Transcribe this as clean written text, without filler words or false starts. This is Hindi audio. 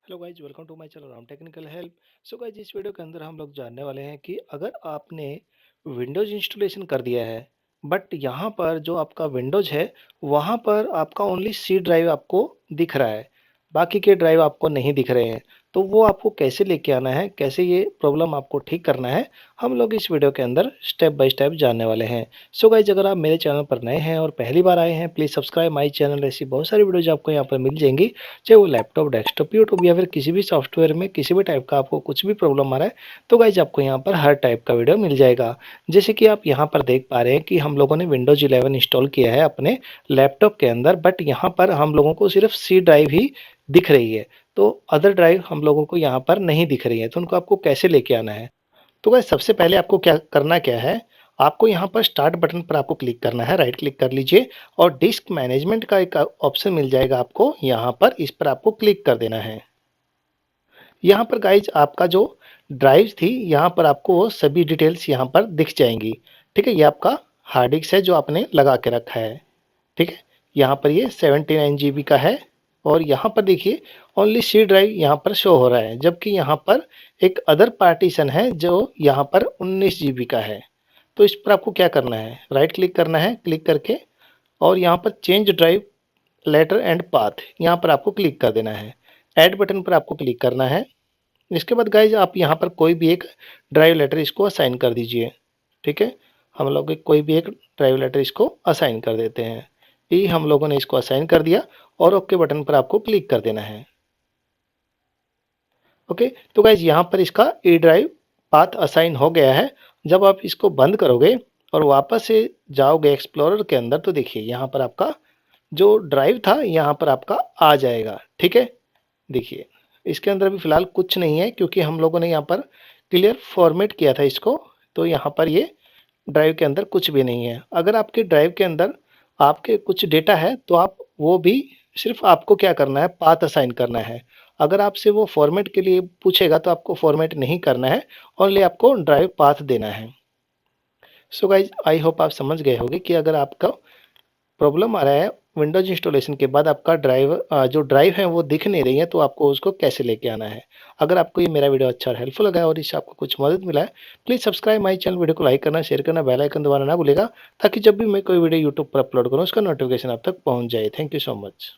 Hello guys, welcome to my channel Ram technical help. So guys, इस वीडियो के अंदर हम लोग जानने वाले हैं कि अगर आपने विंडोज इंस्टॉलेशन कर दिया है बट यहाँ पर जो आपका विंडोज है वहाँ पर आपका ओनली सी ड्राइव आपको दिख रहा है, बाकी के ड्राइव आपको नहीं दिख रहे हैं। तो वो आपको कैसे लेके आना है, कैसे ये प्रॉब्लम आपको ठीक करना है, हम लोग इस वीडियो के अंदर स्टेप बाय स्टेप जानने वाले हैं। सो गाइज, अगर आप मेरे चैनल पर नए हैं और पहली बार आए हैं, प्लीज़ सब्सक्राइब माई चैनल। ऐसी बहुत सारी वीडियोज आपको यहाँ पर मिल जाएंगी, चाहे वो लैपटॉप, डेस्कटॉप, यूट्यूब या फिर किसी भी सॉफ्टवेयर में किसी भी टाइप का आपको कुछ भी प्रॉब्लम आ रहा है तो गाइज आपको यहाँ पर हर टाइप का वीडियो मिल जाएगा। जैसे कि आप यहाँ पर देख पा रहे हैं कि हम लोगों ने विंडोज 11 इंस्टॉल किया है अपने लैपटॉप के अंदर, बट यहाँ पर हम लोगों को सिर्फ सी ड्राइव ही दिख रही है। तो अदर ड्राइव हम लोगों को यहाँ पर नहीं दिख रही है, तो उनको आपको कैसे लेके आना है। तो गाइस, सबसे पहले आपको क्या है, आपको यहाँ पर स्टार्ट बटन पर आपको क्लिक करना है, राइट क्लिक कर लीजिए और डिस्क मैनेजमेंट का एक ऑप्शन मिल जाएगा आपको यहाँ पर, इस पर आपको क्लिक कर देना है। यहाँ पर गाइज आपका जो ड्राइव थी यहाँ पर आपको वो सभी डिटेल्स यहाँ पर दिख जाएंगी। ठीक है, ये आपका हार्ड डिस्क है जो आपने लगा के रखा है। ठीक है, यहाँ पर ये 79 GB का है और यहाँ पर देखिए ओनली सी ड्राइव यहाँ पर शो हो रहा है, जबकि यहाँ पर एक अदर पार्टीशन है जो यहाँ पर 19 GB का है। तो इस पर आपको क्या करना है, राइट क्लिक करना है, क्लिक करके और यहाँ पर change drive letter and path यहाँ पर आपको क्लिक कर देना है। ऐड बटन पर आपको क्लिक करना है। इसके बाद गाइज आप यहाँ पर कोई भी एक ड्राइव लेटर इसको असाइन कर दीजिए। ठीक है, हम लोग कोई भी एक ड्राइव लेटर इसको असाइन कर देते हैं। ये हम लोगों ने इसको असाइन कर दिया और ओके बटन पर आपको क्लिक कर देना है। ओके, तो गाइज यहाँ पर इसका ई ड्राइव पाथ असाइन हो गया है। जब आप इसको बंद करोगे और वापस से जाओगे एक्सप्लोरर के अंदर तो देखिए यहाँ पर आपका जो ड्राइव था यहाँ पर आपका आ जाएगा। ठीक है, देखिए इसके अंदर अभी फ़िलहाल कुछ नहीं है क्योंकि हम लोगों ने यहाँ पर क्लियर फॉर्मेट किया था इसको, तो यहाँ पर ये ड्राइव के अंदर कुछ भी नहीं है। अगर आपके ड्राइव के अंदर आपके कुछ डेटा है तो आप वो भी सिर्फ आपको क्या करना है, पाथ असाइन करना है। अगर आपसे वो फॉर्मेट के लिए पूछेगा तो आपको फॉर्मेट नहीं करना है, ओनली आपको ड्राइव पाथ देना है। सो गाइज, आई होप आप समझ गए होंगे कि अगर आपका प्रॉब्लम आ रहा है विंडोज इंस्टॉलेशन के बाद आपका जो ड्राइव है वो दिख नहीं रही है तो आपको उसको कैसे लेके आना है। अगर आपको ये मेरा वीडियो अच्छा और हेल्पफुल लगा है और इससे आपको कुछ मदद मिला है, please subscribe my channel, video को लाइक करना, शेयर करना, बेल आइकन दबाना ना भूलेगा ताकि जब भी मैं कोई वीडियो यूट्यूब पर अपलोड करूँ उसका नोटिफिकेशन आप तक पहुँच जाए। Thank you so much.